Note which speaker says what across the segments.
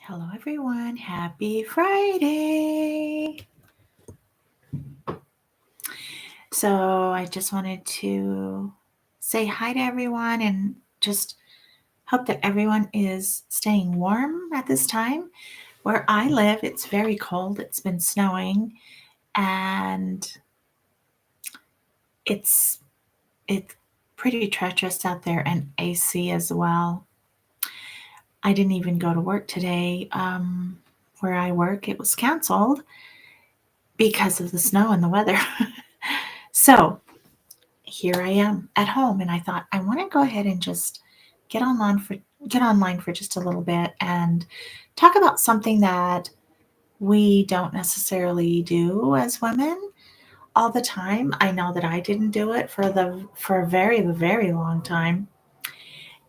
Speaker 1: Hello, everyone. Happy Friday. So, I just wanted to say hi to everyone and just hope that everyone is staying warm at this time. Where I live, it's very cold. It's been snowing and it's it's pretty treacherous out there and AC as well. I didn't even go to work today. Where I work, it was canceled because of the snow and the weather. So, here I am at home and I thought I want to go ahead and just get online for get online for just a little bit and talk about something that we don't necessarily do as women all the time. I know that I didn't do it for a very long time,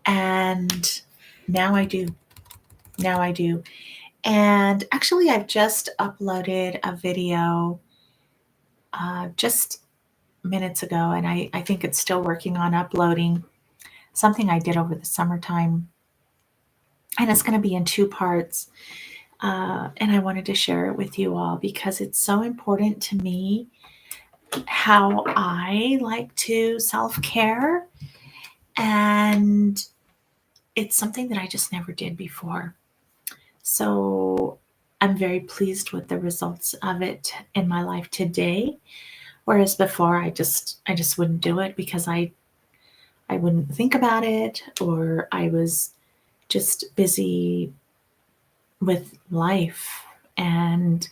Speaker 1: and now I do. Now I do. And actually I've just uploaded a video just minutes ago, and I think it's still working on uploading something I did over the summertime, and it's going to be in two parts. And I wanted to share it with you all because it's so important to me how I like to self care. And it's something that I just never did before. So I'm very pleased with the results of it in my life today. Whereas before I just wouldn't do it because I wouldn't think about it, or I was just busy with life. And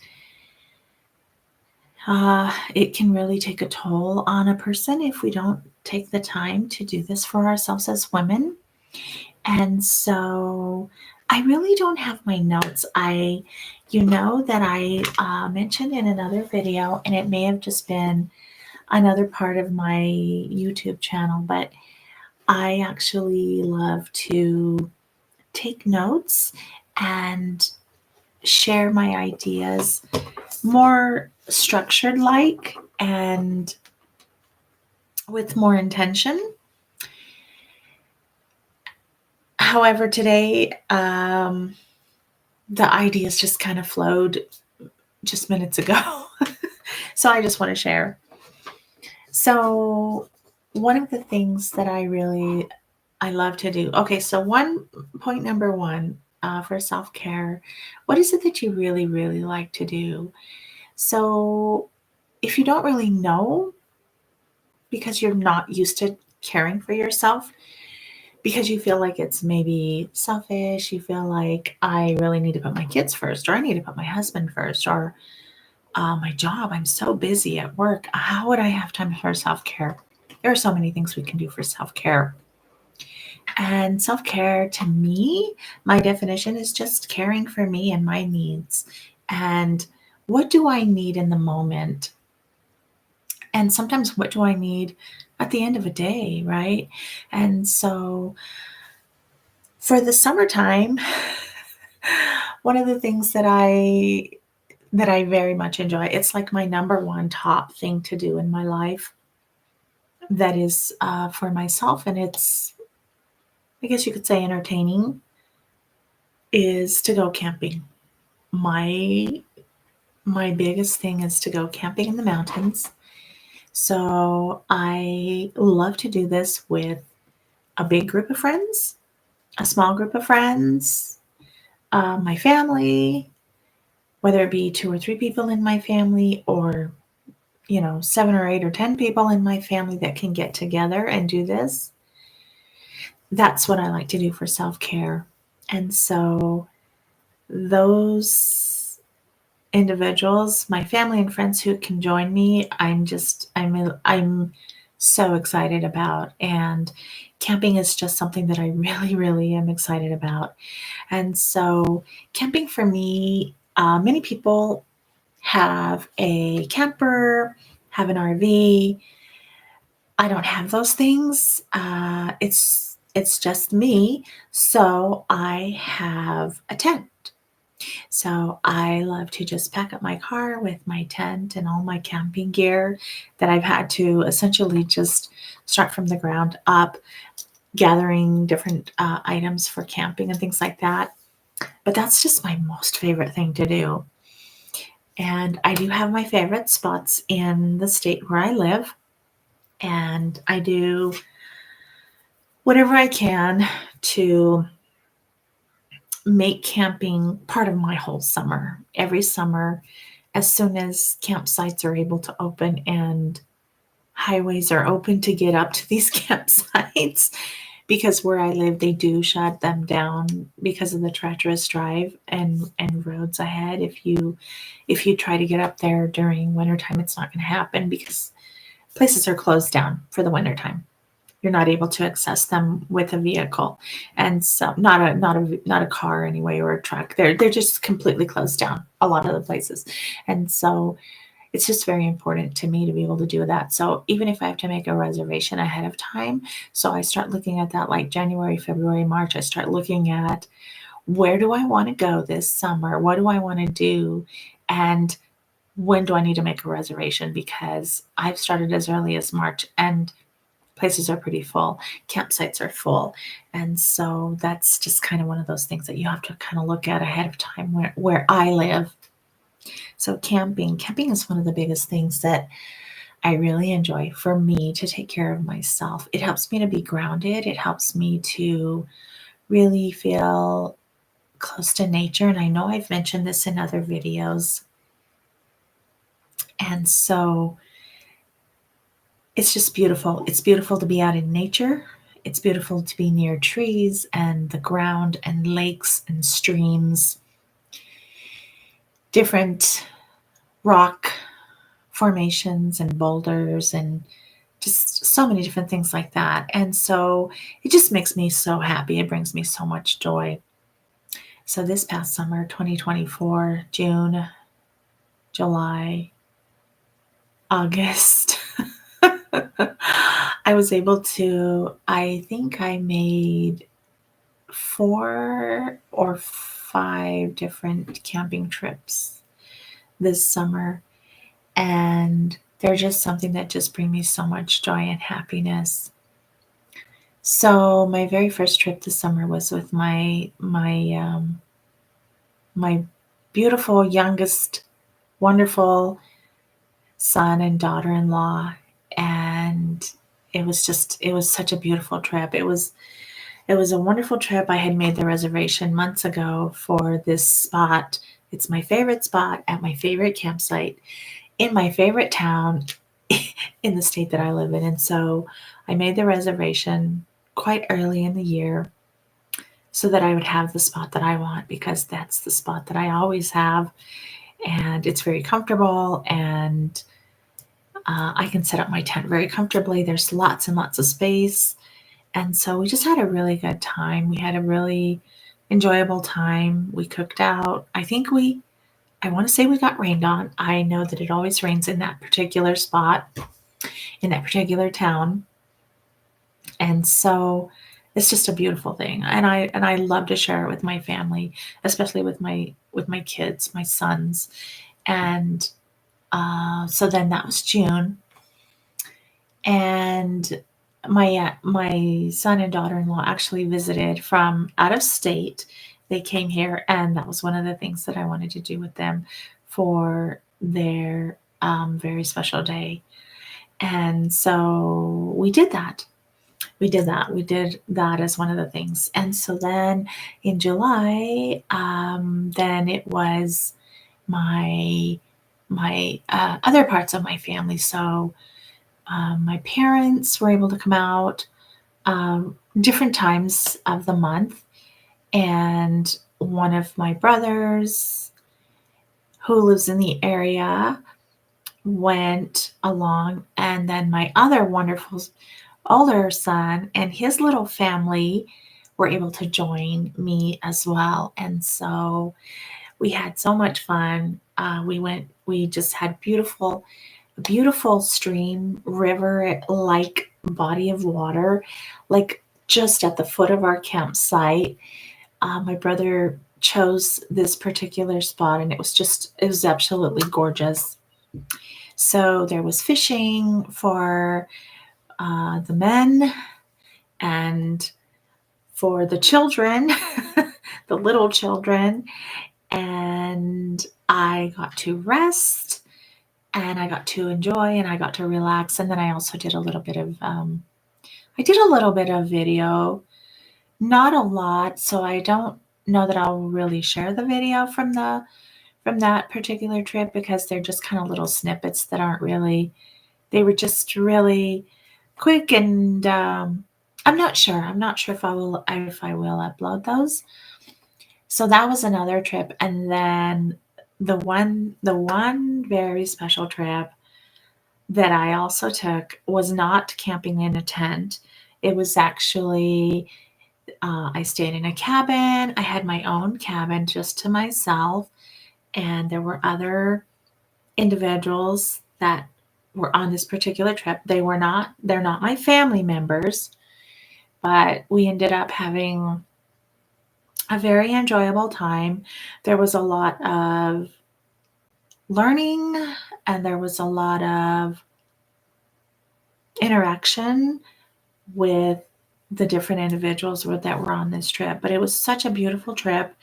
Speaker 1: it can really take a toll on a person if we don't take the time to do this for ourselves as women. And so I really don't have my notes. You know, that I mentioned in another video, and it may have just been another part of my YouTube channel, but I actually love to take notes and share my ideas more structured like and with more intention. However, today the ideas just kind of flowed just minutes ago. So I just want to share. So one of the things that I love to do. Okay, so one point number one for self care. What is it that you really like to do? So if you don't really know because you're not used to caring for yourself, because you feel like it's maybe selfish, you feel like I really need to put my kids first, or I need to put my husband first, or my job, I'm so busy at work. How would I have time for self care? There are so many things we can do for self care. And self care to me, my definition is just caring for me and my needs. And what do I need in the moment? And sometimes what do I need at the end of a day, right? And so for the summertime, one of the things that I very much enjoy, it's like my number one top thing to do in my life that is for myself, and it's, I guess you could say, entertaining, is to go camping. My my biggest thing is to go camping in the mountains. So I love to do this with a big group of friends, a small group of friends, my family, whether it be two or three people in my family, or 7 or 8 or 10 people in my family that can get together and do this. That's what I like to do for self care. And so those individuals, my family and friends who can join me, I'm so excited about. And camping is just something that I really am excited about. And so camping for me, many people have a camper, have an RV. I don't have those things. It's just me. So I have a tent. So I love to just pack up my car with my tent and all my camping gear that I've had to essentially just start from the ground up, gathering different items for camping and things like that. But that's just my most favorite thing to do. And I do have my favorite spots in the state where I live, and I do whatever I can to make camping part of my whole summer. Every summer, as soon as campsites are able to open and highways are open to get up to these campsites, because where I live, they do shut them down because of the treacherous drive and roads ahead. If you try to get up there during wintertime, it's not going to happen because places are closed down for the wintertime. You're not able to access them with a vehicle, and so not a car anyway, or a truck. They're just completely closed down a lot of the places, and so it's just very important to me to be able to do that. So even if I have to make a reservation ahead of time, so I start looking at that like January, February, March. I start looking at where do I want to go this summer? What do I want to do? And when do I need to make a reservation? Because I've started as early as March and places are pretty full, campsites are full. And so that's just kind of one of those things that you have to kind of look at ahead of time where I live. So camping is one of the biggest things that I really enjoy for me to take care of myself. It helps me to be grounded. It helps me to really feel close to nature. And I know I've mentioned this in other videos. And so it's just beautiful. It's beautiful to be out in nature. It's beautiful to be near trees and the ground and lakes and streams, different rock formations and boulders, and just so many different things like that. And so it just makes me so happy. It brings me so much joy. So this past summer, 2024, June, July, August, I was able to, I think I made 4 or 5 different camping trips this summer. And they're just something that just bring me so much joy and happiness. So my very first trip this summer was with my beautiful youngest, wonderful son and daughter-in-law, and it was such a beautiful trip. It was a wonderful trip. I had made the reservation months ago for this spot. It's my favorite spot at my favorite campsite in my favorite town in the state that I live in. And so I made the reservation quite early in the year so that I would have the spot that I want, because that's the spot that I always have. And it's very comfortable, and I can set up my tent very comfortably. There's lots and lots of space. And so we just had a really good time. We had a really enjoyable time. We cooked out. I want to say we got rained on. I know that it always rains in that particular spot, in that particular town. And so it's just a beautiful thing. And I love to share it with my family, especially with my kids, my sons. And so then that was June, and my son and daughter-in-law actually visited from out of state. They came here, and that was one of the things that I wanted to do with them for their very special day. And so we did that. We did that as one of the things. And so then in July, then it was my other parts of my family. So my parents were able to come out different times of the month, and one of my brothers who lives in the area went along, and then my other wonderful older son and his little family were able to join me as well. And so we had so much fun. We just had beautiful stream, river like body of water, like just at the foot of our campsite. My brother chose this particular spot, and it was absolutely gorgeous. So there was fishing for the men, and for the children, the little children, and I got to rest and I got to enjoy and I got to relax. And then I also did a little bit of video, not a lot, so I don't know that I'll really share the video from that particular trip because they're just kind of little snippets that aren't really, they were just really quick, and I'm not sure. I'm not sure if I will upload those. So that was another trip, and then the one very special trip that I also took was not camping in a tent. It was actually I stayed in a cabin. I had my own cabin just to myself, and there were other individuals that were on this particular trip. They're not my family members, but we ended up having a very enjoyable time. There was a lot of learning and there was a lot of interaction with the different individuals that were on this trip. But it was such a beautiful trip.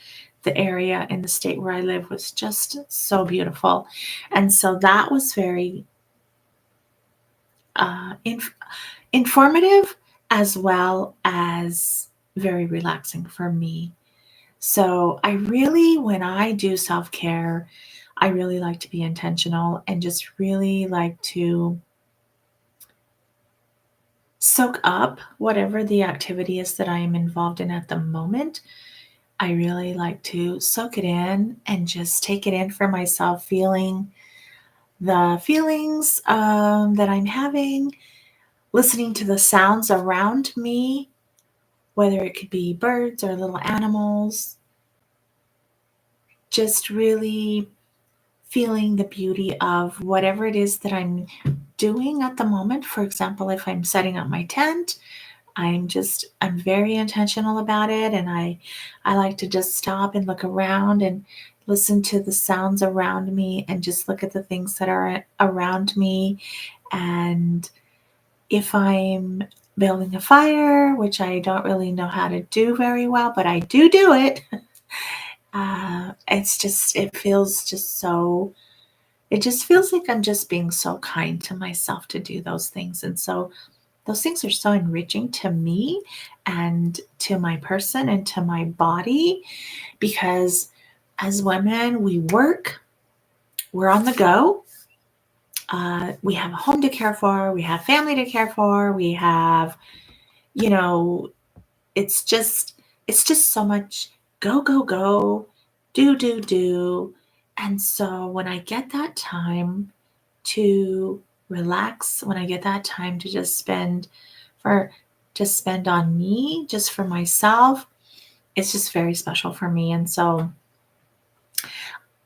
Speaker 1: The area in the state where I live was just so beautiful. And so that was very informative as well as very relaxing for me. So I really, when I do self care, I really like to be intentional and just really like to soak up whatever the activity is that I am involved in at the moment. I really like to soak it in and just take it in for myself, feeling the feelings that I'm having, listening to the sounds around me, whether it could be birds or little animals, just really feeling the beauty of whatever it is that I'm doing at the moment. For example, if I'm setting up my tent, I'm very intentional about it, and I like to just stop and look around and listen to the sounds around me and just look at the things that are around me. And if I'm building a fire, which I don't really know how to do very well, but I do it. It just feels like I'm just being so kind to myself to do those things. And so those things are so enriching to me and to my person and to my body, because as women, we work, we're on the go. We have a home to care for, we have family to care for, we have, you know, it's just so much go, go, go, do. And so when I get that time to relax, when I get that time to just spend on me, just for myself, it's just very special for me. And so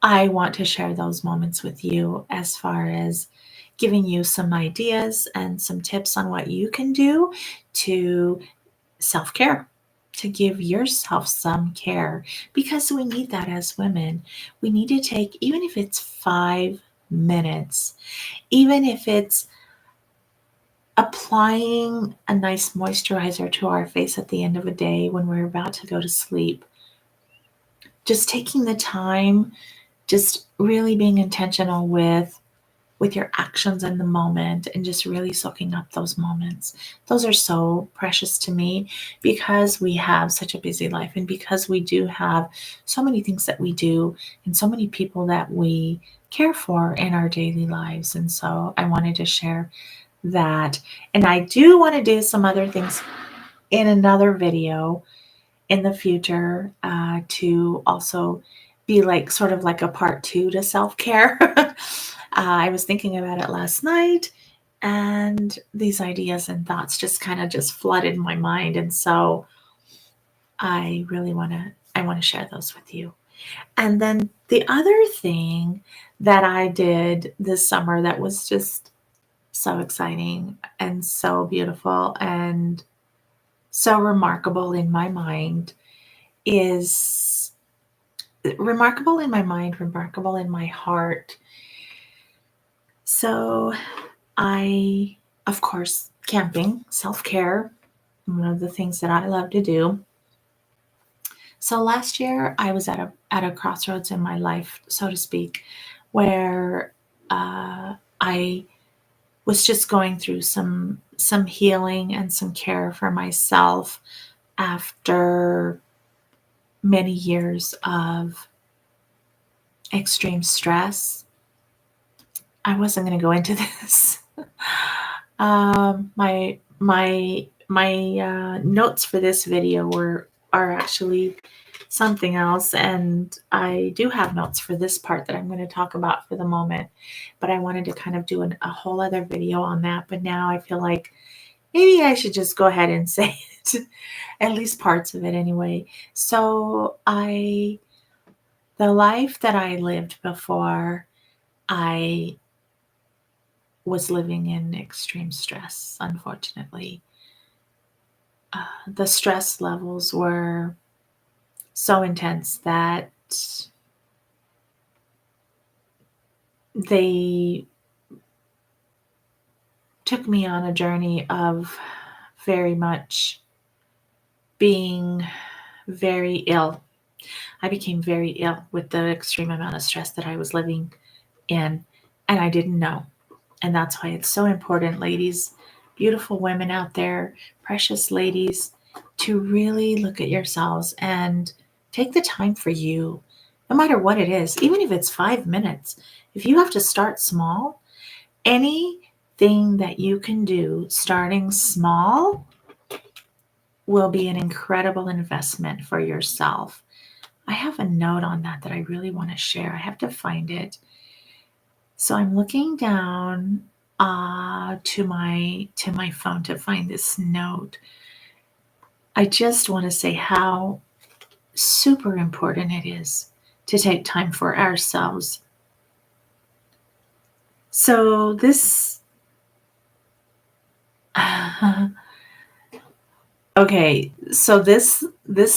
Speaker 1: I want to share those moments with you, as far as giving you some ideas and some tips on what you can do to self care, to give yourself some care, because we need that as women. We need to take, even if it's 5 minutes, even if it's applying a nice moisturizer to our face at the end of a day when we're about to go to sleep, just taking the time, just really being intentional with your actions in the moment and just really soaking up those moments. Those are so precious to me, because we have such a busy life and because we do have so many things that we do and so many people that we care for in our daily lives. And so I wanted to share that. And I do want to do some other things in another video in the future, to also be like sort of like a part two to self care. I was thinking about it last night, and these ideas and thoughts just kind of just flooded my mind. And so I want to share those with you. And then the other thing that I did this summer that was just so exciting and so beautiful and so remarkable in my mind is remarkable in my mind, remarkable in my heart. So of course, camping, self care, one of the things that I love to do. So last year I was at a crossroads in my life, so to speak, where I was just going through some healing and some care for myself after many years of extreme stress. I wasn't going to go into this. My notes for this video are actually something else, and I do have notes for this part that I'm going to talk about for the moment. But I wanted to kind of do a whole other video on that. But now I feel like maybe I should just go ahead and say it, at least parts of it anyway. So the life that I lived before I was living in extreme stress, unfortunately. The stress levels were so intense that they took me on a journey of very much being very ill. I became very ill with the extreme amount of stress that I was living in, and I didn't know. And that's why it's so important, ladies, beautiful women out there, precious ladies, to really look at yourselves and take the time for you, no matter what it is, even if it's 5 minutes. If you have to start small, anything that you can do starting small will be an incredible investment for yourself. I have a note on that I really want to share. I have to find it. So I'm looking down to my phone to find this note. I just want to say how super important it is to take time for ourselves. So this okay, so this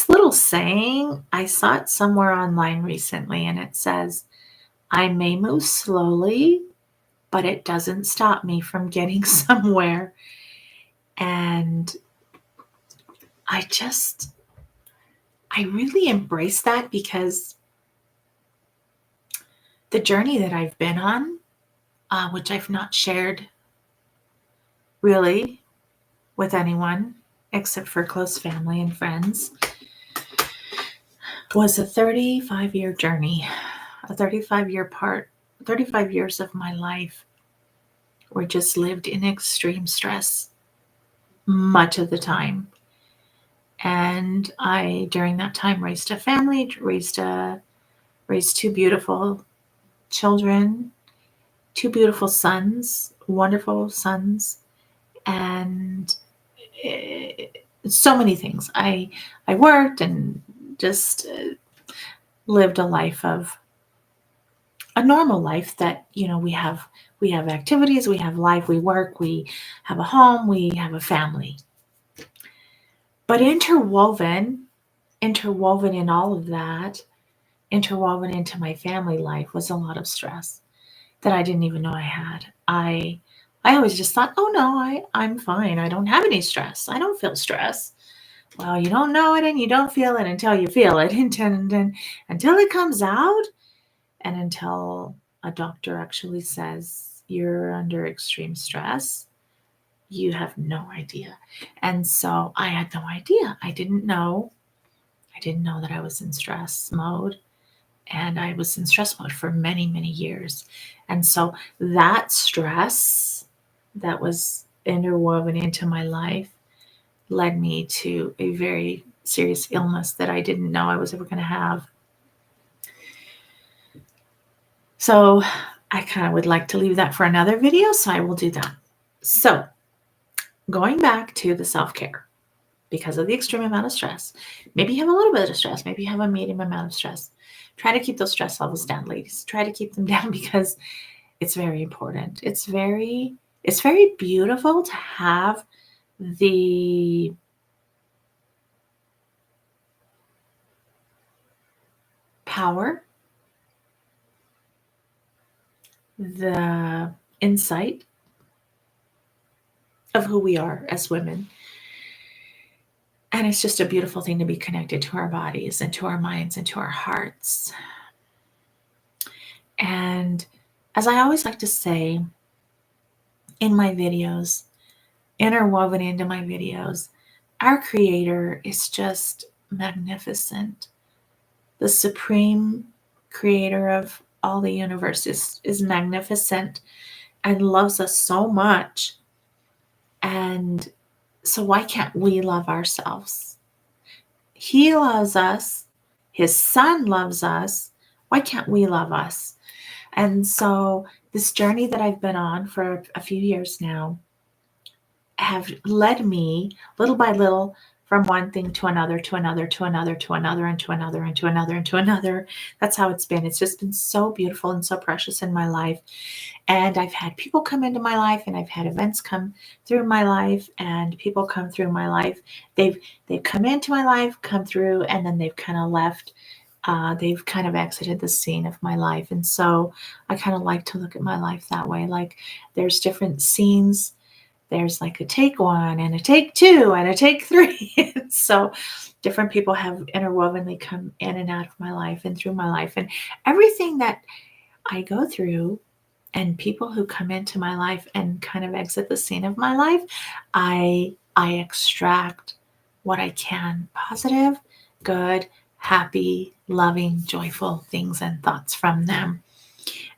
Speaker 1: little saying, I saw it somewhere online recently, and it says, I may move slowly, but it doesn't stop me from getting somewhere. And I just I really embrace that because the journey that I've been on, which I've not shared really with anyone except for close family and friends, was a 35-year journey, a 35 years of my life were just lived in extreme stress much of the time. And I, during that time, raised a family, raised two beautiful children, two beautiful sons, wonderful sons, and so many things. I worked and just lived a life of a normal life that we have activities, we have life, we work, we have a home, we have a family. But interwoven in all of that, interwoven into my family life was a lot of stress that I didn't even know I had. I always just thought, oh no, I'm fine. I don't have any stress. I don't feel stress. Well, you don't know it and you don't feel it until you feel it, until it comes out, and until a doctor actually says you're under extreme stress. You have no idea. And so I had no idea. I didn't know. I didn't know that I was in stress mode. And I was in stress mode for many, many years. And so that stress that was interwoven into my life led me to a very serious illness that I didn't know I was ever going to have. So I kind of would like to leave that for another video, so I will do that. So going back to the self-care, because of the extreme amount of stress, maybe you have a little bit of stress, maybe you have a medium amount of stress. Try to keep those stress levels down, ladies. Try to keep them down because it's very important. It's very beautiful to have the power, the insight of who we are as women. And it's just a beautiful thing to be connected to our bodies and to our minds and to our hearts. And as I always like to say in my videos, interwoven into my videos, our Creator is just magnificent. The supreme creator of all the universe is magnificent and loves us so much. And so why can't we love ourselves? He loves us. His son loves us. Why can't we love us? And so this journey that I've been on for a few years now have led me little by little from one thing to another, to another, to another, to another, and to another, and to another, and to another. That's how it's been. It's just been so beautiful and so precious in my life. And I've had people come into my life, and I've had events come through my life, and people come through my life. They've come into my life, come through, and then they've kind of left. They've kind of exited the scene of my life. And so I kind of like to look at my life that way. Like there's different scenes. There's like a take one and a take two and a take three. So different people have interwovenly come in and out of my life and through my life. And everything that I go through and people who come into my life and kind of exit the scene of my life, I extract what I can, positive, good, happy, loving, joyful things and thoughts from them.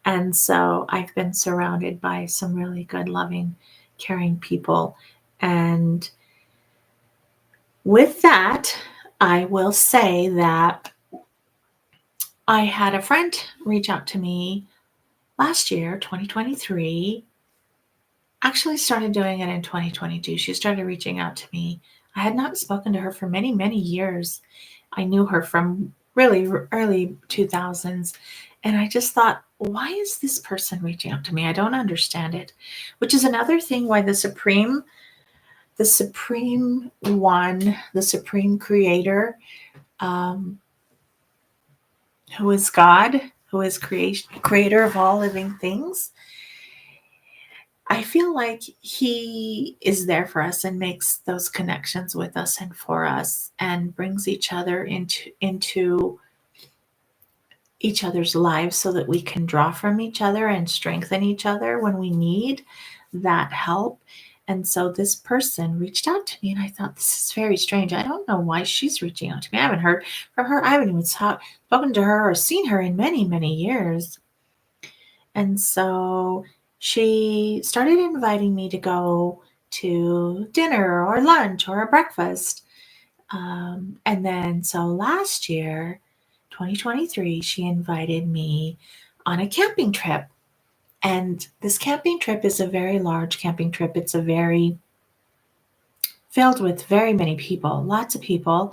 Speaker 1: And so I've been surrounded by some really good, loving, caring people. And with that, I will say that I had a friend reach out to me last year, 2023. Actually started doing it in 2022. She started reaching out to me. I had not spoken to her for many, many years. I knew her from really early 2000s. And I just thought, why is this person reaching out to me? I don't understand it. Which is another thing why the Supreme One, the Supreme Creator, um, who is God, who is creator of all living things, I feel like he is there for us and makes those connections with us and for us and brings each other into each other's lives so that we can draw from each other and strengthen each other when we need that help. And so this person reached out to me and I thought, this is very strange. I don't know why she's reaching out to me. I haven't heard from her. I haven't even spoken to her or seen her in many, many years. And so she started inviting me to go to dinner or lunch or a breakfast. And then, so last year, 2023, she invited me on a camping trip. And this camping trip is a very large camping trip. It's a very filled with very many people, lots of people.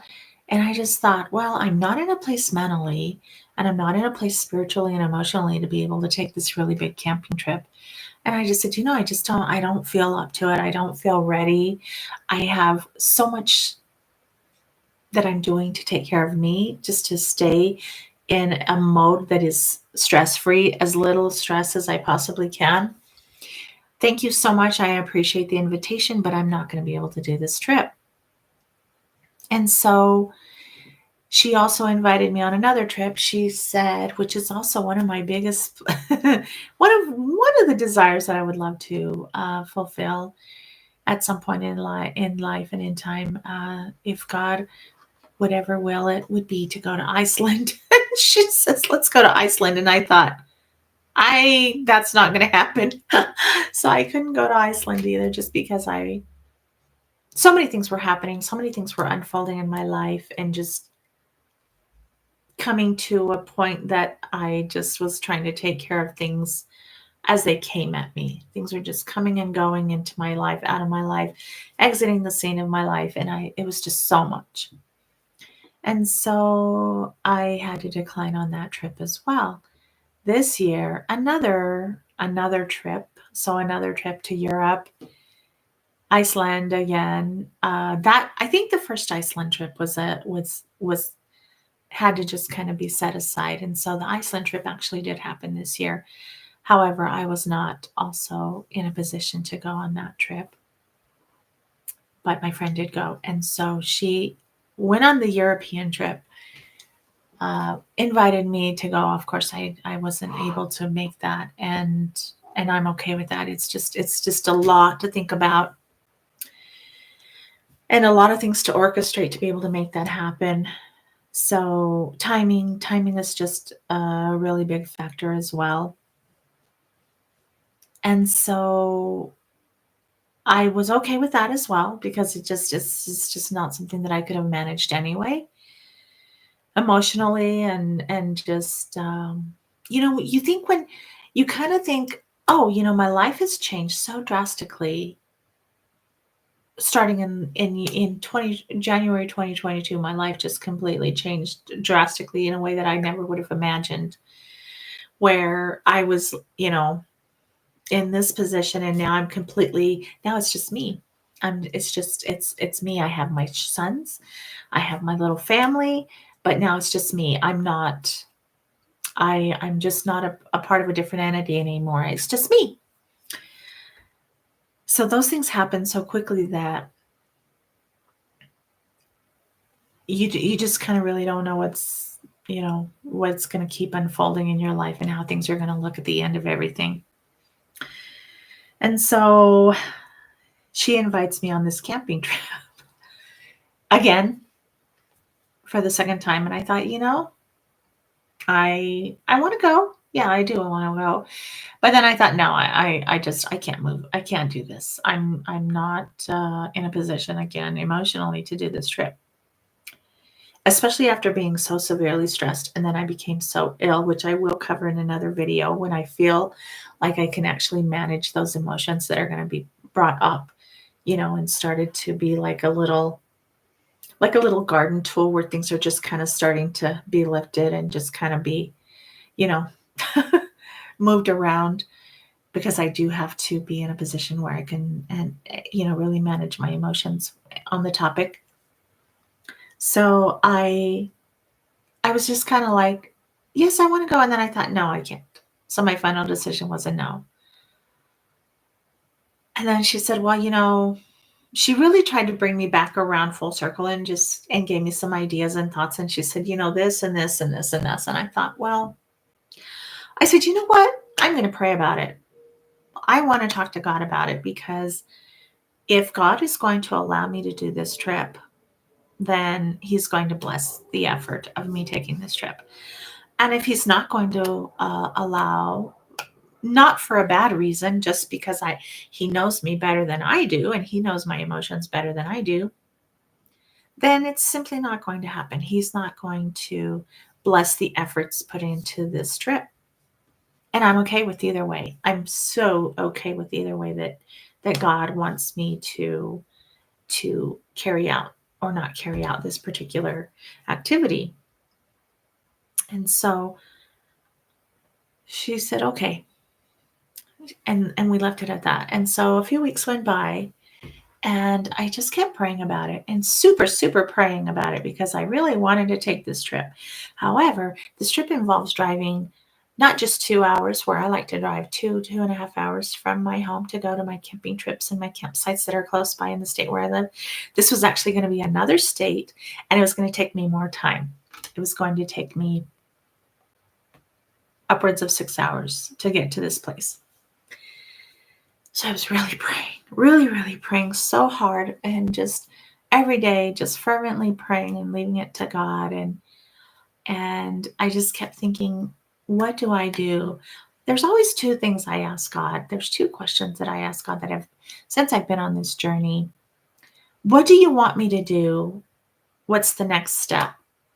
Speaker 1: And I just thought, well, I'm not in a place mentally and I'm not in a place spiritually and emotionally to be able to take this really big camping trip. And I just said, I don't feel up to it. I don't feel ready. I have so much that I'm doing to take care of me, just to stay in a mode that is stress free, as little stress as I possibly can. Thank you so much. I appreciate the invitation, but I'm not going to be able to do this trip. And so she also invited me on another trip. She said, which is also one of my biggest, one of the desires that I would love to fulfill at some point in life and in time, if God would ever will it, would be to go to Iceland. She says, let's go to Iceland. And I thought, that's not going to happen. So I couldn't go to Iceland either, just because so many things were happening. So many things were unfolding in my life and just coming to a point that I just was trying to take care of things as they came at me. Things were just coming and going into my life, out of my life, exiting the scene of my life. And it was just so much. And so I had to decline on that trip as well. This year, another trip. So another trip to Europe, Iceland again. That I think the first Iceland trip was had to just kind of be set aside. And so the Iceland trip actually did happen this year. However, I was not also in a position to go on that trip. but my friend did go. And so she went on the European trip, invited me to go. Of course, I wasn't able to make that, and I'm okay with that. It's just a lot to think about and a lot of things to orchestrate to be able to make that happen. So timing is just a really big factor as well. And so I was okay with that as well because it's just not something that I could have managed anyway, emotionally and just you think when you kind of think, oh, my life has changed so drastically starting in 20 January 2022. My life just completely changed drastically in a way that I never would have imagined, where I was, in this position, and now now it's just me. It's me. I have my sons, I have my little family, but now it's just me. I'm just not a part of a different entity anymore. It's just me. So those things happen so quickly that you just kind of really don't know what's going to keep unfolding in your life and how things are going to look at the end of everything. And so she invites me on this camping trip again for the second time, and I thought, I want to go. Yeah, I do. I want to go. But then I thought, no, I can't move. I can't do this. I'm not in a position again emotionally to do this trip, especially after being so severely stressed. And then I became so ill, which I will cover in another video when I feel like I can actually manage those emotions that are going to be brought up, and started to be like a little garden tool where things are just kind of starting to be lifted and just kind of be, you know, moved around, because I do have to be in a position where I can and really manage my emotions on the topic. So I was just kind of like, yes, I want to go, and then I thought, no, I can't. So my final decision was a no. And then she said, well, she really tried to bring me back around full circle and gave me some ideas and thoughts. And she said, this and this and this and this. And I thought, well, I said, you know what? I'm going to pray about it. I want to talk to God about it, because if God is going to allow me to do this trip, then He's going to bless the effort of me taking this trip. And if He's not going to allow, not for a bad reason, just because He knows me better than I do, and He knows my emotions better than I do, then it's simply not going to happen. He's not going to bless the efforts put into this trip. And I'm okay with either way. I'm so okay with either way that God wants me to carry out or not carry out this particular activity. And so she said, okay. And we left it at that. And so a few weeks went by, and I just kept praying about it, and super, super praying about it, because I really wanted to take this trip. However, this trip involves driving not just 2 hours, where I like to drive 2.5 hours from my home to go to my camping trips and my campsites that are close by in the state where I live. This was actually going to be another state, and it was going to take me more time. It was going to take me upwards of 6 hours to get to this place. So I was really praying, really, really praying so hard, and just every day, just fervently praying and leaving it to God. And I just kept thinking, what do I do? There's always two things I ask God. There's two questions that I ask God since I've been on this journey. What do you want me to do? What's the next step?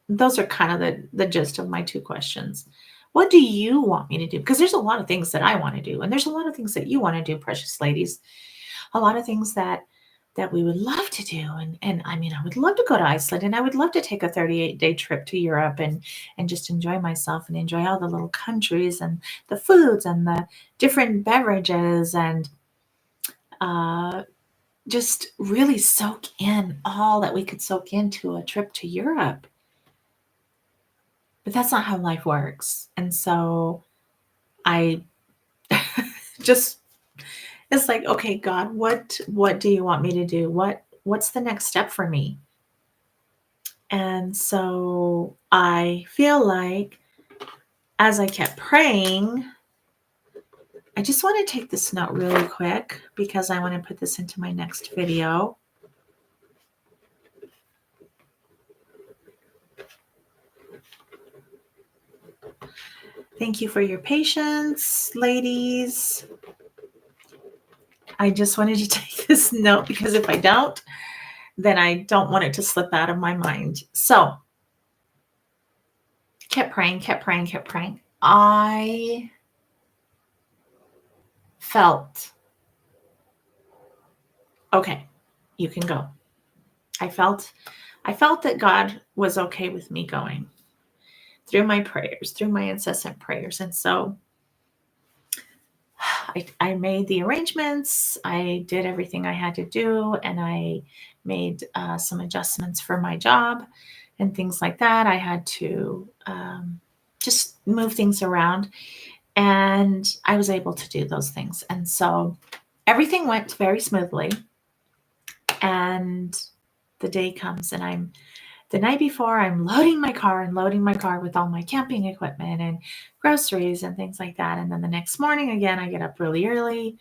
Speaker 1: Those are kind of the gist of my two questions. What do you want me to do? Because there's a lot of things that I want to do, and there's a lot of things that you want to do, precious ladies. A lot of things that we would love to do. And I mean, I would love to go to Iceland, and I would love to take a 38-day trip to Europe and just enjoy myself and enjoy all the little countries and the foods and the different beverages, and uh, just really soak in all that we could soak into a trip to Europe. But that's not how life works. And so I just, it's like, okay, God, what do you want me to do? what's the next step for me? And so I feel like as I kept praying, I just want to take this note really quick because I want to put this into my next video. Thank you for your patience, ladies. I just wanted to take this note because if I don't, then I don't want it to slip out of my mind. So, kept praying, kept praying, kept praying. I felt, okay, you can go. I felt that God was okay with me going through my prayers, through my incessant prayers. And so I made the arrangements. I did everything I had to do, and I made some adjustments for my job and things like that. I had to just move things around, and I was able to do those things. And so everything went very smoothly. And the day comes, and the night before, I'm loading my car with all my camping equipment and groceries and things like that. And then the next morning, again, I get up really early.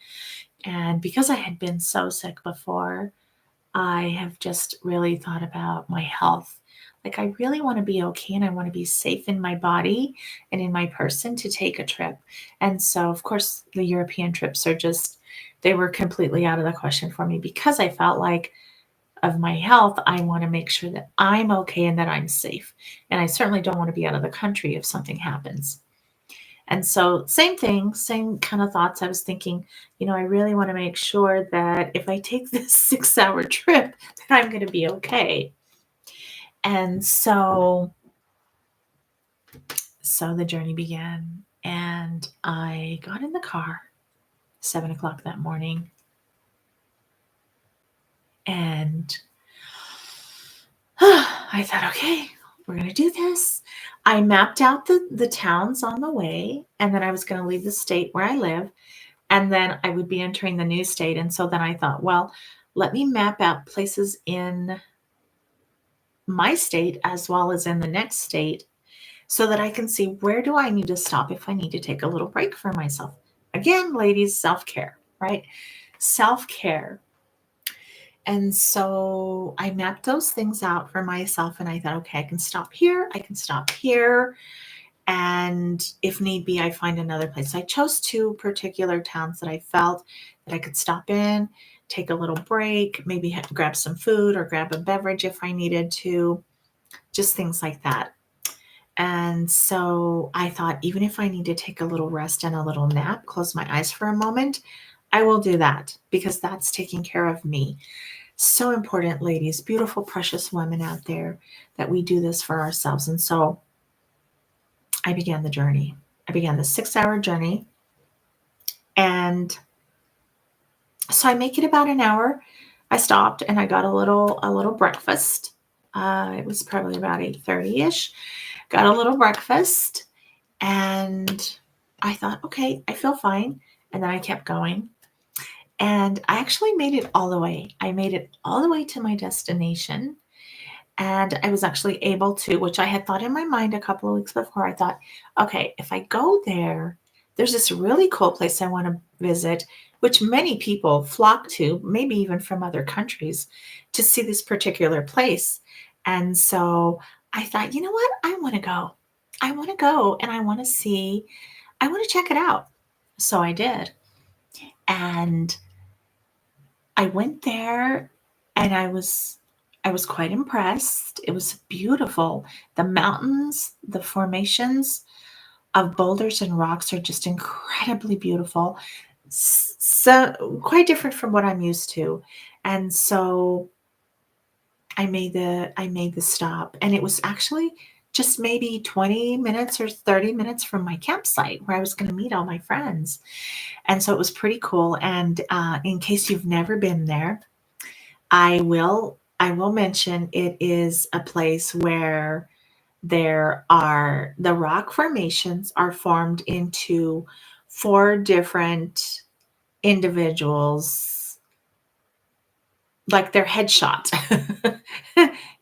Speaker 1: And because I had been so sick before, I have just really thought about my health. Like, I really want to be okay, and I want to be safe in my body and in my person to take a trip. And so, of course, the European trips they were completely out of the question for me because I felt like of my health, I want to make sure that I'm okay and that I'm safe. And I certainly don't want to be out of the country if something happens. And so, same thing, same kind of thoughts. I was thinking, I really want to make sure that if I take this 6-hour trip, that I'm going to be okay. And so the journey began, and I got in the car 7 o'clock that morning, and I thought, okay, we're going to do this. I mapped out the towns on the way, and then I was going to leave the state where I live, and then I would be entering the new state. And so then I thought, well, let me map out places in my state as well as in the next state so that I can see where do I need to stop if I need to take a little break for myself. Again, ladies, self-care, right? Self-care. And so I mapped those things out for myself, and I thought, okay, I can stop here, I can stop here, and if need be, I find another place. I chose 2 particular towns that I felt that I could stop in, take a little break, maybe grab some food or grab a beverage if I needed to, just things like that. And so I thought, even if I need to take a little rest and a little nap, close my eyes for a moment, I will do that because that's taking care of me. So important, ladies, beautiful, precious women out there, that we do this for ourselves. And so I began the journey. I began the 6-hour journey. And so I make it about an hour. I stopped and I got a little breakfast. It was probably about 8:30ish. Got a little breakfast, and I thought, okay, I feel fine. And then I kept going. And I actually made it all the way. I made it all the way to my destination. And I was actually able to, which I had thought in my mind a couple of weeks before, I thought, okay, if I go there, there's this really cool place I want to visit, which many people flock to, maybe even from other countries, to see this particular place. And so I thought, you know what? I want to go. I want to go and I want to check it out. So I did. And I went there, and I was quite impressed. It was beautiful. The mountains, the formations of boulders and rocks are just incredibly beautiful. So quite different from what I'm used to. And so I made the stop, and it was actually just maybe 20 minutes or 30 minutes from my campsite where I was going to meet all my friends. And so it was pretty cool. And in case you've never been there, I will mention it is a place where the rock formations are formed into 4 different individuals like their headshot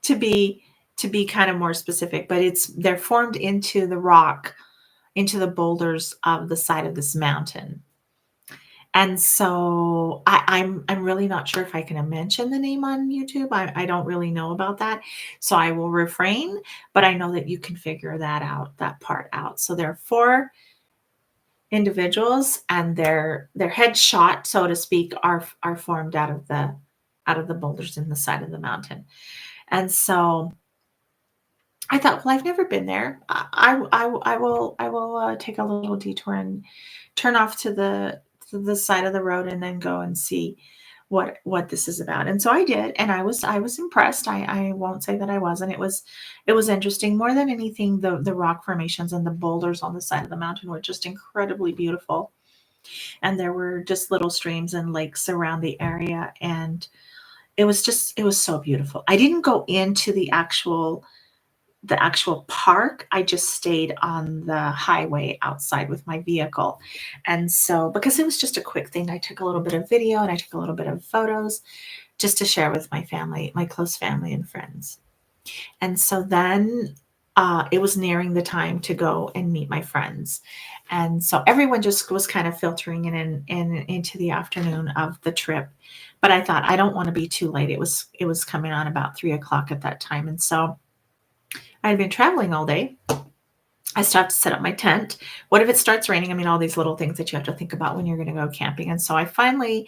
Speaker 1: to be kind of more specific, but they're formed into the rock, into the boulders of the side of this mountain. And so I'm really not sure if I can mention the name on YouTube. I don't really know about that. So I will refrain, but I know that you can figure that part out. So there are four individuals, and their headshot, so to speak, are formed out of the boulders in the side of the mountain. And so I thought, well, I've never been there. I will take a little detour and turn off to the side of the road and then go and see what this is about. And so I did, and I was impressed. I won't say that I wasn't. It was interesting. More than anything, the rock formations and the boulders on the side of the mountain were just incredibly beautiful. And there were just little streams and lakes around the area, and it was so beautiful. I didn't go into the actual park. I just stayed on the highway outside with my vehicle. And so, because it was just a quick thing, I took a little bit of video and I took a little bit of photos just to share with my family, my close family and friends. And so then it was nearing the time to go and meet my friends. And so everyone just was kind of filtering in into the afternoon of the trip. But I thought, I don't want to be too late. It was coming on about 3 o'clock at that time. And so I had been traveling all day. I stopped to set up my tent. What if it starts raining? I mean, all these little things that you have to think about when you're going to go camping. And so I finally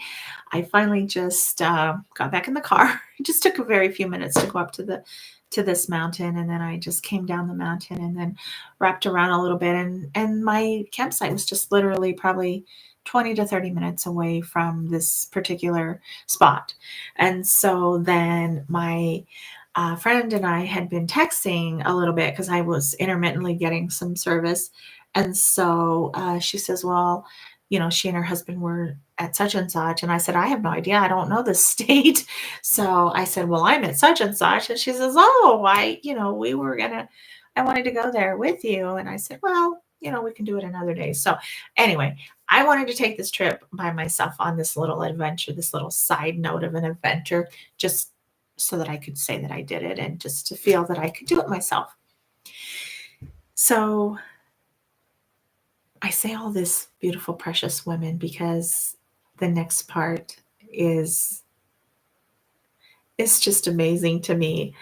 Speaker 1: just got back in the car. It just took a very few minutes to go up to this mountain, and then I just came down the mountain and then wrapped around a little bit. And my campsite was just literally probably 20 to 30 minutes away from this particular spot. And so then my friend and I had been texting a little bit because I was intermittently getting some service. And so she says, well, you know, she and her husband were at such and such. And I said, I have no idea. I don't know the state. So I said, well, I'm at such and such. And she says, oh, you know, I wanted to go there with you. And I said, well, you know, we can do it another day. So anyway, I wanted to take this trip by myself on this little adventure, this little side note of an adventure, just so that I could say that I did it and just to feel that I could do it myself. So I say all this, beautiful, precious women, because the next part is just amazing to me.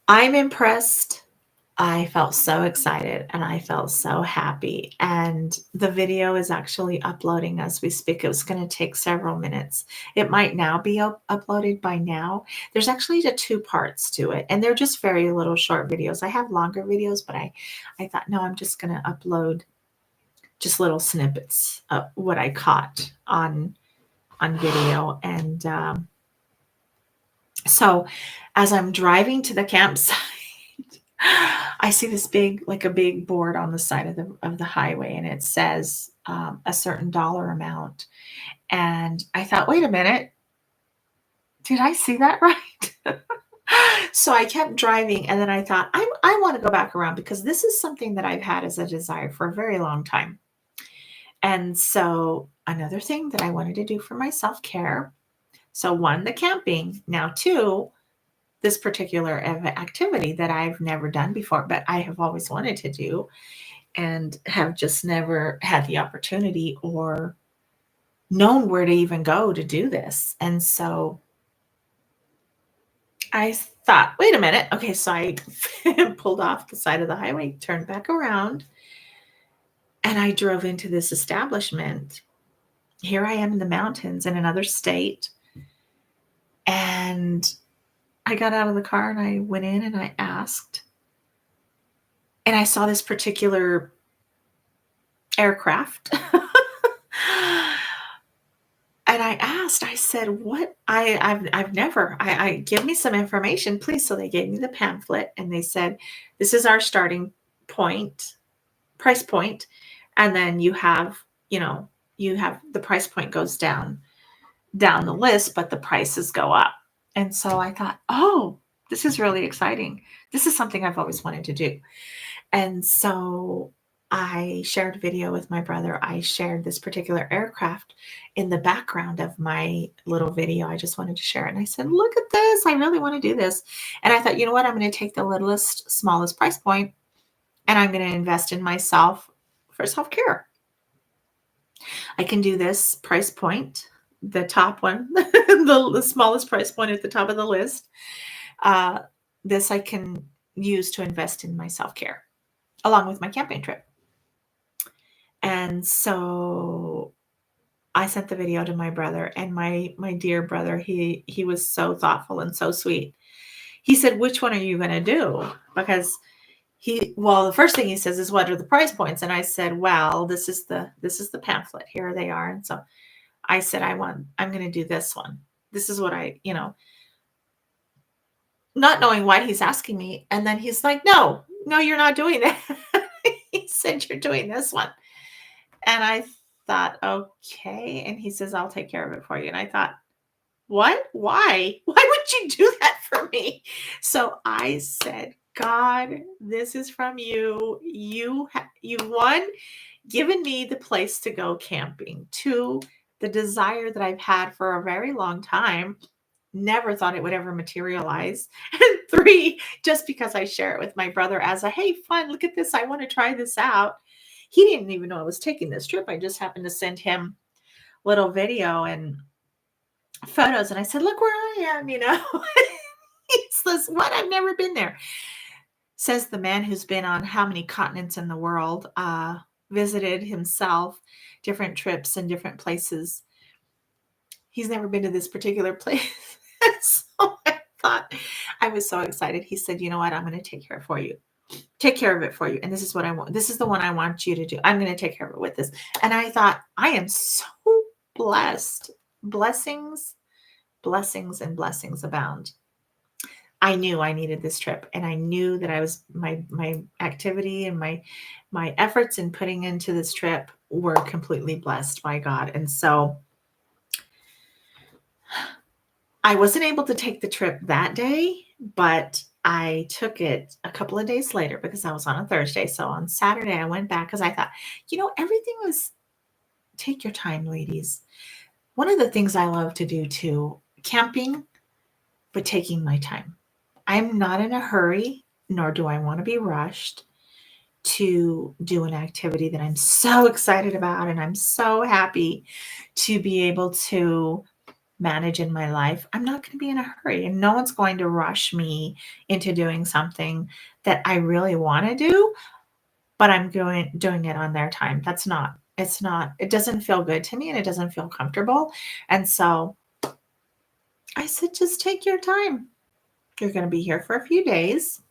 Speaker 1: I'm impressed. I felt so excited and I felt so happy. And the video is actually uploading as we speak. It was going to take several minutes. It might now be uploaded by now. There's actually the two parts to it, and they're just very little short videos. I have longer videos, but I thought, no, I'm just going to upload just little snippets of what I caught on video. And so as I'm driving to the campsite, I see this like a big board on the side of the highway, and it says a certain dollar amount. And I thought, wait a minute, did I see that right? So I kept driving, and then I thought, I want to go back around because this is something that I've had as a desire for a very long time. And so another thing that I wanted to do for my self care. So one, the camping. Now two, this particular activity that I've never done before, but I have always wanted to do and have just never had the opportunity or known where to even go to do this. And so I thought, wait a minute. Okay, so I pulled off the side of the highway, turned back around, and I drove into this establishment. Here I am in the mountains in another state. And I got out of the car and I went in and I asked. And I saw this particular aircraft. And I asked, I said, what? I've never, I give me some information, please. So they gave me the pamphlet and they said, this is our starting point, price point. And then you have the price point goes down the list, but the prices go up. And so I thought, oh, this is really exciting. This is something I've always wanted to do. And so I shared a video with my brother. I shared this particular aircraft in the background of my little video. I just wanted to share it. And I said, look at this. I really want to do this. And I thought, you know what? I'm going to take the littlest, smallest price point and I'm going to invest in myself for self care. I can do this price point, the top one, the smallest price point at the top of the list. Uh, this I can use to invest in my self care along with my camping trip. And so I sent the video to my brother, and my dear brother, he was so thoughtful and so sweet. He said, "Which one are you going to do?" Because the first thing he says is, "What are the price points?" And I said, "Well, this is the pamphlet. Here they are." And so I said, I'm going to do this one. This is what not knowing why he's asking me. And then he's like, no, you're not doing that. He said, you're doing this one. And I thought, okay. And he says, I'll take care of it for you. And I thought, what? Why? Why would you do that for me? So I said, God, this is from you. You one, given me the place to go camping. Two, the desire that I've had for a very long time. Never thought it would ever materialize. And three, just because I share it with my brother as a, hey, fun, look at this. I want to try this out. He didn't even know I was taking this trip. I just happened to send him little video and photos. And I said, look where I am, He says, what? I've never been there. Says the man who's been on how many continents in the world, visited himself, different trips and different places. He's never been to this particular place. So I thought, I was so excited. He said, you know what? I'm going to take care of it for you. And this is what I want. This is the one I want you to do. I'm going to take care of it with this. And I thought, I am so blessed. Blessings, and blessings abound. I knew I needed this trip, and I knew that I was my activity and my efforts in putting into this trip were completely blessed by God. And so I wasn't able to take the trip that day, but I took it a couple of days later because I was on a Thursday. So on Saturday, I went back because I thought, everything was take your time, ladies. One of the things I love to do too, camping, but taking my time. I'm not in a hurry, nor do I want to be rushed to do an activity that I'm so excited about and I'm so happy to be able to manage in my life. I'm not going to be in a hurry, and no one's going to rush me into doing something that I really want to do, but I'm doing it on their time. It doesn't feel good to me and it doesn't feel comfortable. And so I said, just take your time. You're going to be here for a few days.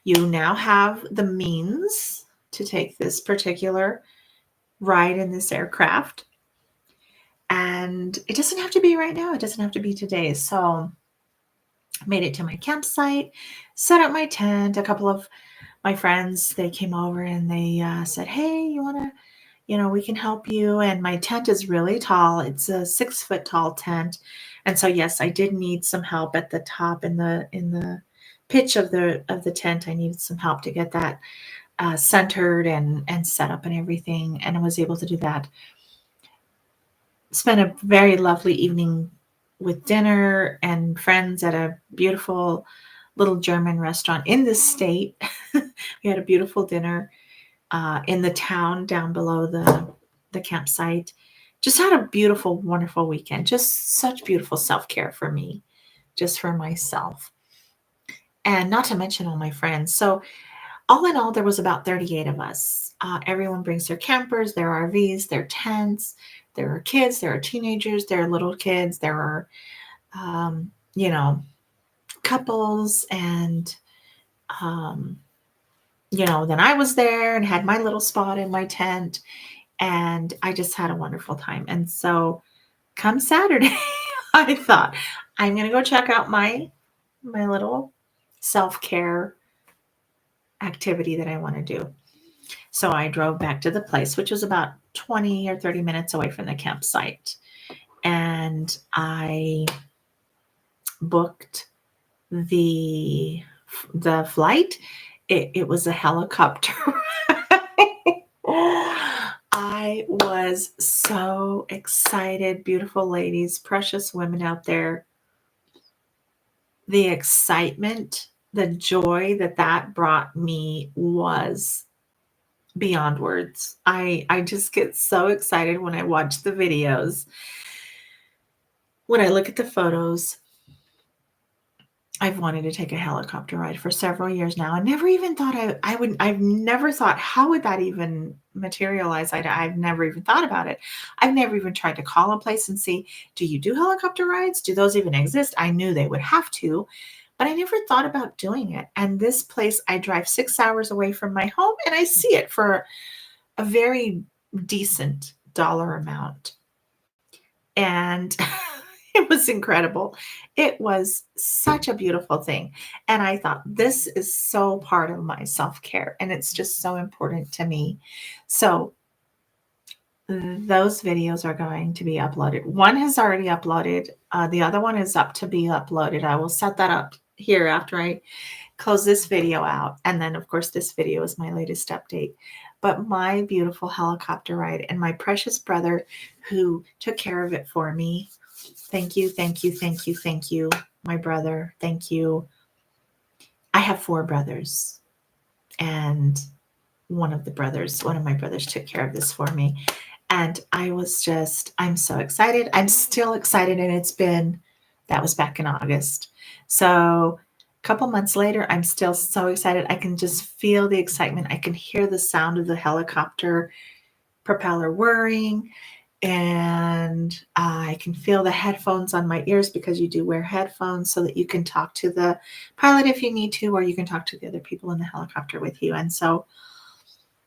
Speaker 1: You now have the means to take this particular ride in this aircraft. And it doesn't have to be right now. It doesn't have to be today. So I made it to my campsite, set up my tent. A couple of my friends, they came over and they said, hey, you want to, we can help you. And my tent is really tall. It's a 6-foot tall tent. And so, yes, I did need some help at the top in the pitch of the tent. I needed some help to get that centered and set up and everything. And I was able to do that. Spent a very lovely evening with dinner and friends at a beautiful little German restaurant in the state. We had a beautiful dinner in the town down below the campsite. Just had a beautiful, wonderful weekend. Just such beautiful self-care for me, just for myself. And not to mention all my friends. So all in all, there was about 38 of us. Everyone brings their campers, their RVs, their tents. There are kids, there are teenagers, there are little kids, there are, couples. And, then I was there and had my little spot in my tent. And I just had a wonderful time. And so come Saturday, I thought, I'm going to go check out my little self-care activity that I want to do. So I drove back to the place, which was about 20 or 30 minutes away from the campsite. And I booked the flight. It was a helicopter. I was so excited. Beautiful ladies, precious women out there. The excitement, the joy that brought me was beyond words. I just get so excited when I watch the videos. When I look at the photos, I've wanted to take a helicopter ride for several years now. I never even thought I would. I've never thought, how would that even materialize? I've never even thought about it. I've never even tried to call a place and see, do you do helicopter rides? Do those even exist? I knew they would have to, but I never thought about doing it. And this place, I drive 6 hours away from my home and I see it for a very decent dollar amount. And it was incredible. It was such a beautiful thing. And I thought, this is so part of my self-care and it's just so important to me. So those videos are going to be uploaded. One has already uploaded. The other one is up to be uploaded. I will set that up here after I close this video out. And then, of course, this video is my latest update. But my beautiful helicopter ride and my precious brother who took care of it for me. Thank you, thank you, thank you, thank you, my brother. Thank you. I have 4 brothers, and one of my brothers took care of this for me. And I'm so excited. I'm still excited. And that was back in August. So a couple months later, I'm still so excited. I can just feel the excitement. I can hear the sound of the helicopter propeller whirring. And I can feel the headphones on my ears, because you do wear headphones so that you can talk to the pilot if you need to, or you can talk to the other people in the helicopter with you. And so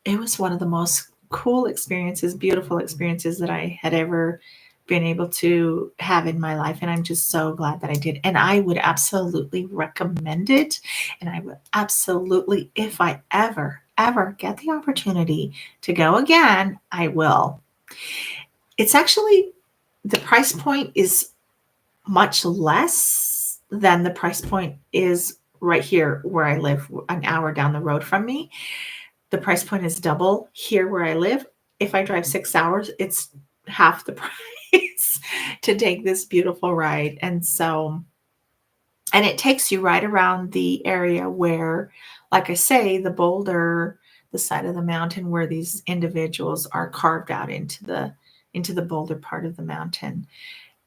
Speaker 1: it was one of the most cool experiences, beautiful experiences that I had ever been able to have in my life. And I'm just so glad that I did. And I would absolutely recommend it. And I would absolutely, if I ever get the opportunity to go again, I will. It's actually, the price point is much less than the price point is right here where I live, an hour down the road from me. The price point is double here where I live. If I drive 6 hours, it's half the price to take this beautiful ride. And it takes you right around the area where, like I say, the boulder, the side of the mountain where these individuals are carved out into the boulder part of the mountain.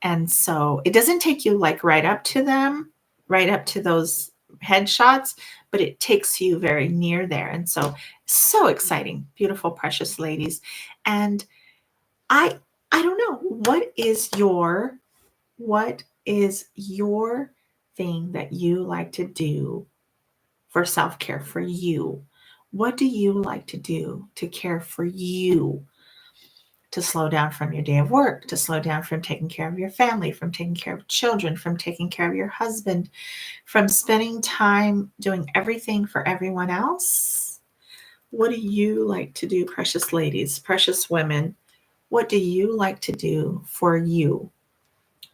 Speaker 1: And so it doesn't take you like right up to them, right up to those headshots, but it takes you very near there. And so exciting, beautiful, precious ladies. And I don't know, what is your thing that you like to do for self-care for you? What do you like to do to care for you? To slow down from your day of work, to slow down from taking care of your family, from taking care of children, from taking care of your husband, from spending time doing everything for everyone else? What do you like to do, precious ladies, precious women? What do you like to do for you?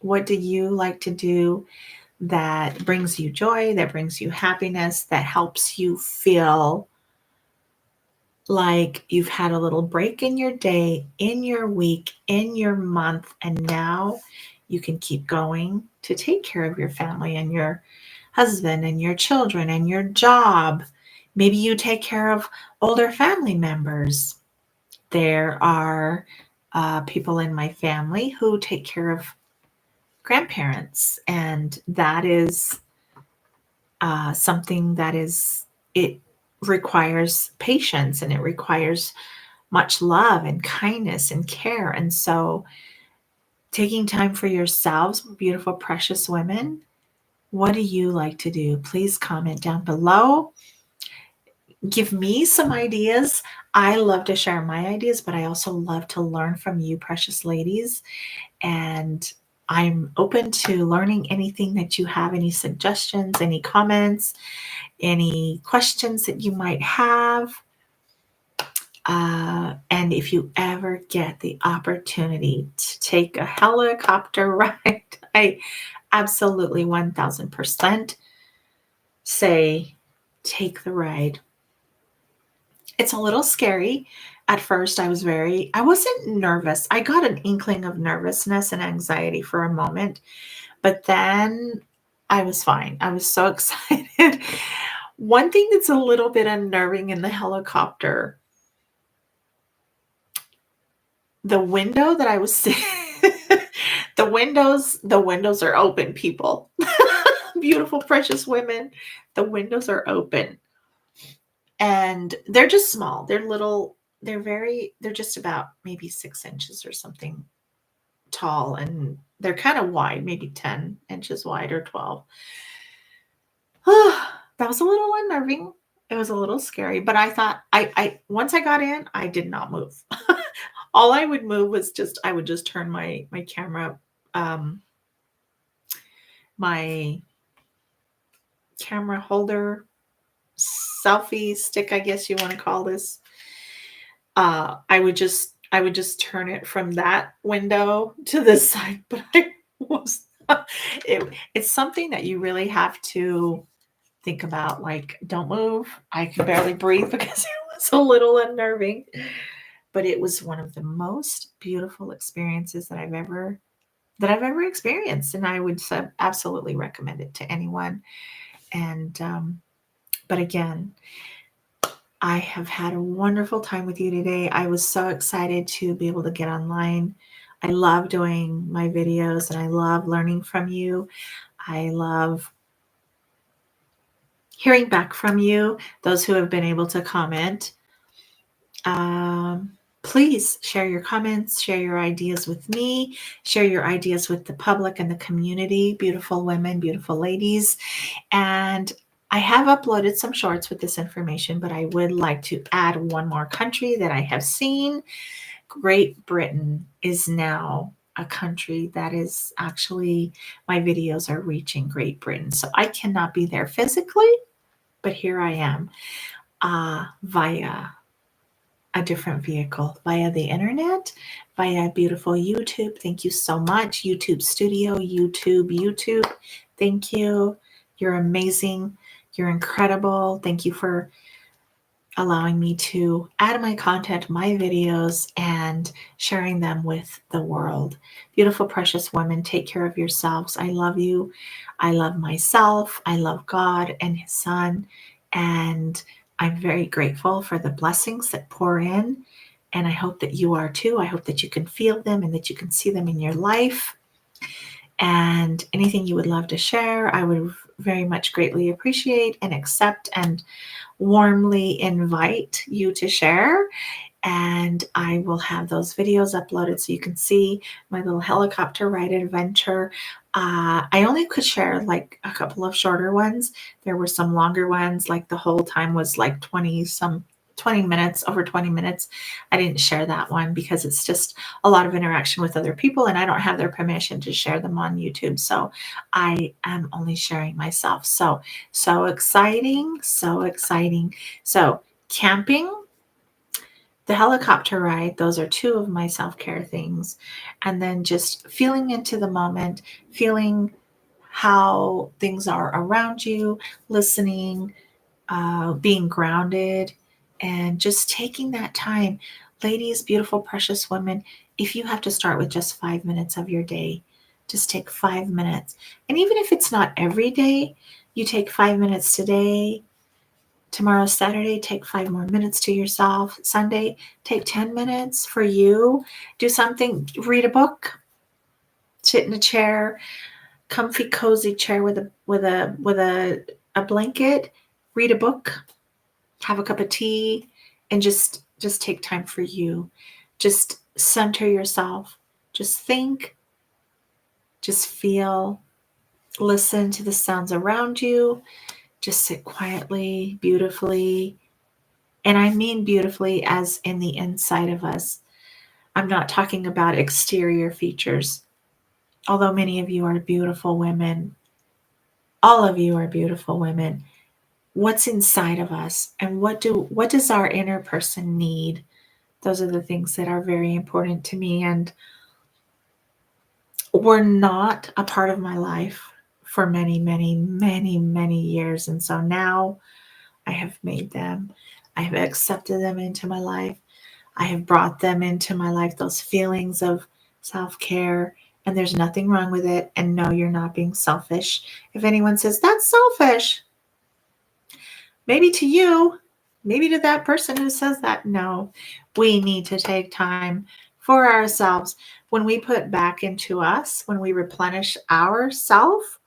Speaker 1: What do you like to do that brings you joy, that brings you happiness, that helps you feel like you've had a little break in your day, in your week, in your month, and now you can keep going to take care of your family and your husband and your children and your job. Maybe you take care of older family members. There are people in my family who take care of grandparents, and that is something that it requires patience, and it requires much love and kindness and care. And so taking time for yourselves, beautiful, precious women, what do you like to do? Please comment down below. Give me some ideas. I love to share my ideas, but I also love to learn from you, precious ladies. And I'm open to learning anything that you have, any suggestions, any comments, any questions that you might have. And if you ever get the opportunity to take a helicopter ride, I absolutely 1000% say take the ride. It's a little scary. At first, I wasn't nervous. I got an inkling of nervousness and anxiety for a moment, but then I was fine. I was so excited. One thing that's a little bit unnerving in the helicopter, the window that I was sitting the windows are open, people. Beautiful, precious women. The windows are open, and they're just small. They're little. They're just about maybe 6 inches or something tall, and they're kind of wide, maybe 10 inches wide or 12. That was a little unnerving. It was a little scary, but I thought I once I got in, I did not move. All I would move was just I would just turn my camera, um, my camera holder, selfie stick, I guess you want to call this. I would just turn it from that window to the side, but I was it's something that you really have to think about, like, don't move. I could barely breathe because it was a little unnerving, but it was one of the most beautiful experiences that I've ever experienced, and I would absolutely recommend it to anyone. And but again, I have had a wonderful time with you today. I was so excited to be able to get online. I love doing my videos and I love learning from you. I love hearing back from you, those who have been able to comment. Please share your comments, share your ideas with me, share your ideas with the public and the community, beautiful women, beautiful ladies. And I have uploaded some shorts with this information, but I would like to add one more country that I have seen. Great Britain is now a country that is actually, my videos are reaching Great Britain. So I cannot be there physically, but here I am via a different vehicle, via the internet, via beautiful YouTube. Thank you so much. YouTube Studio, YouTube. Thank you. You're amazing. You're incredible. Thank you for allowing me to add my content, my videos, and sharing them with the world. Beautiful, precious women, take care of yourselves. I love you. I love myself. I love God and His Son. And I'm very grateful for the blessings that pour in. And I hope that you are too. I hope that you can feel them and that you can see them in your life. And anything you would love to share, I would very much greatly appreciate and accept and warmly invite you to share. And I will have those videos uploaded so you can see my little helicopter ride adventure. I only could share like a couple of shorter ones. There were some longer ones, like the whole time was like 20 minutes, over 20 minutes. I didn't share that one because it's just a lot of interaction with other people and I don't have their permission to share them on YouTube. So I am only sharing myself. So exciting, so exciting. So camping, the helicopter ride, those are two of my self-care things. And then just feeling into the moment, feeling how things are around you, listening, being grounded, and just taking that time. Ladies, beautiful, precious women, if you have to start with just 5 minutes of your day, just take 5 minutes. And even if it's not every day, you take 5 minutes today. Tomorrow, Saturday, take 5 more minutes to yourself. Sunday, take 10 minutes for you. Do something, read a book, sit in a chair, comfy, cozy chair with a blanket, read a book, have a cup of tea, and just take time for you. Just center yourself. Just think, just feel, listen to the sounds around you. Just sit quietly, beautifully. And I mean beautifully as in the inside of us. I'm not talking about exterior features. Although many of you are beautiful women, all of you are beautiful women. What's inside of us and what does our inner person need? Those are the things that are very important to me, and were not a part of my life for many, many, many, many years. And so now I have made them. I have accepted them into my life. I have brought them into my life, those feelings of self-care, and there's nothing wrong with it. And no, you're not being selfish. If anyone says that's selfish, maybe to you, maybe to that person who says that, no, we need to take time for ourselves. When we put back into us, when we replenish ourself,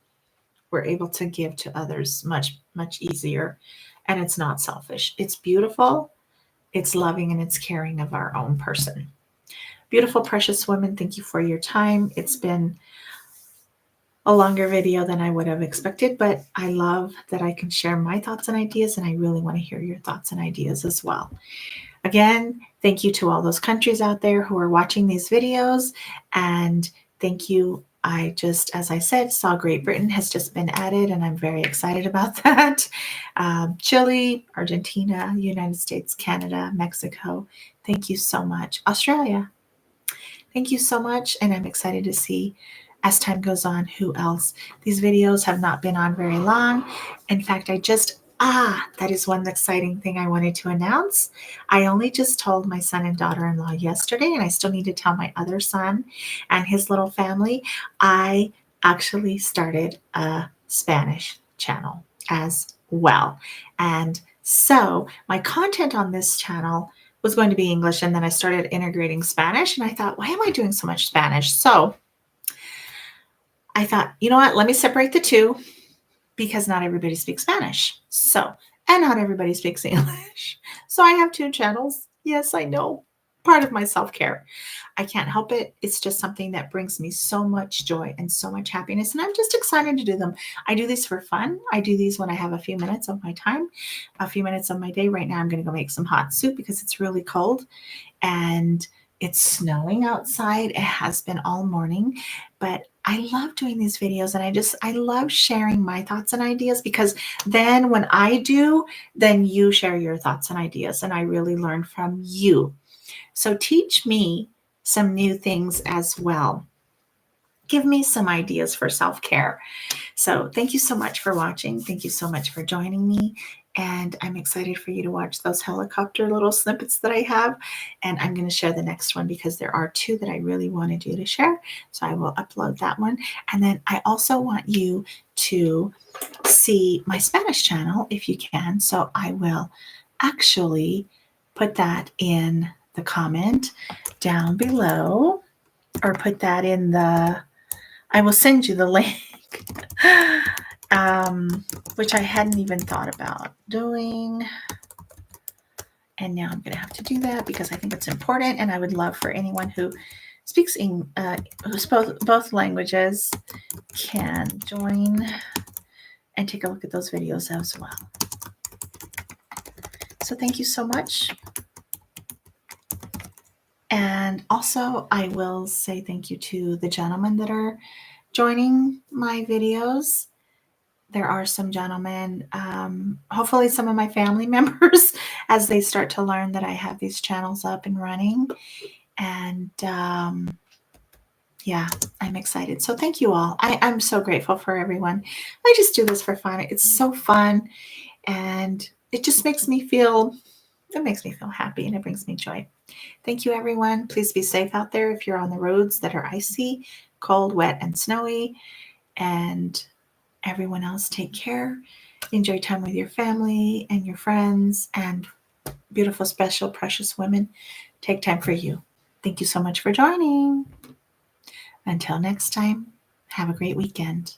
Speaker 1: we're able to give to others much, much easier. And it's not selfish. It's beautiful, it's loving, and it's caring of our own person. Beautiful, precious women, thank you for your time. It's been a longer video than I would have expected, but I love that I can share my thoughts and ideas, and I really want to hear your thoughts and ideas as well. Again, thank you to all those countries out there who are watching these videos, and thank you. I just, as I said, saw Great Britain has just been added, and I'm very excited about that. Chile, Argentina, United States, Canada, Mexico. Thank you so much. Australia. Thank you so much, and I'm excited to see as time goes on who else. These videos have not been on very long. In fact, that is one exciting thing I wanted to announce. I only just told my son and daughter-in-law yesterday, and I still need to tell my other son and his little family. I actually started a Spanish channel as well. And so my content on this channel was going to be English, and then I started integrating Spanish, and I thought, why am I doing so much Spanish? So I thought, you know what, let me separate the two, because not everybody speaks Spanish. And not everybody speaks English. So I have two channels. Yes, I know. Part of my self-care. I can't help it. It's just something that brings me so much joy and so much happiness. And I'm just excited to do them. I do these for fun. I do these when I have a few minutes of my time, a few minutes of my day. Right now, I'm going to go make some hot soup because it's really cold and it's snowing outside. It has been all morning, but I love doing these videos, and I love sharing my thoughts and ideas, because then when I do, then you share your thoughts and ideas, and I really learn from you. So teach me some new things as well. Give me some ideas for self-care. So thank you so much for watching. Thank you so much for joining me. And I'm excited for you to watch those helicopter little snippets that I have. And I'm going to share the next one because there are two that I really wanted you to share. So I will upload that one. And then I also want you to see my Spanish channel if you can. So I will actually put that in the comment down below, or put that in I will send you the link. Which I hadn't even thought about doing. And now I'm going to have to do that because I think it's important. And I would love for anyone who speaks who's both languages can join and take a look at those videos as well. So thank you so much. And also, I will say thank you to the gentlemen that are joining my videos. There are some gentlemen, hopefully some of my family members, as they start to learn that I have these channels up and running. And yeah, I'm excited. So thank you all. I'm so grateful for everyone. I just do this for fun. It's so fun. And it just makes me feel happy, and it brings me joy. Thank you, everyone. Please be safe out there if you're on the roads that are icy, cold, wet, and snowy. And everyone else, take care. Enjoy time with your family and your friends, and beautiful, special, precious women. Take time for you. Thank you so much for joining. Until next time, have a great weekend.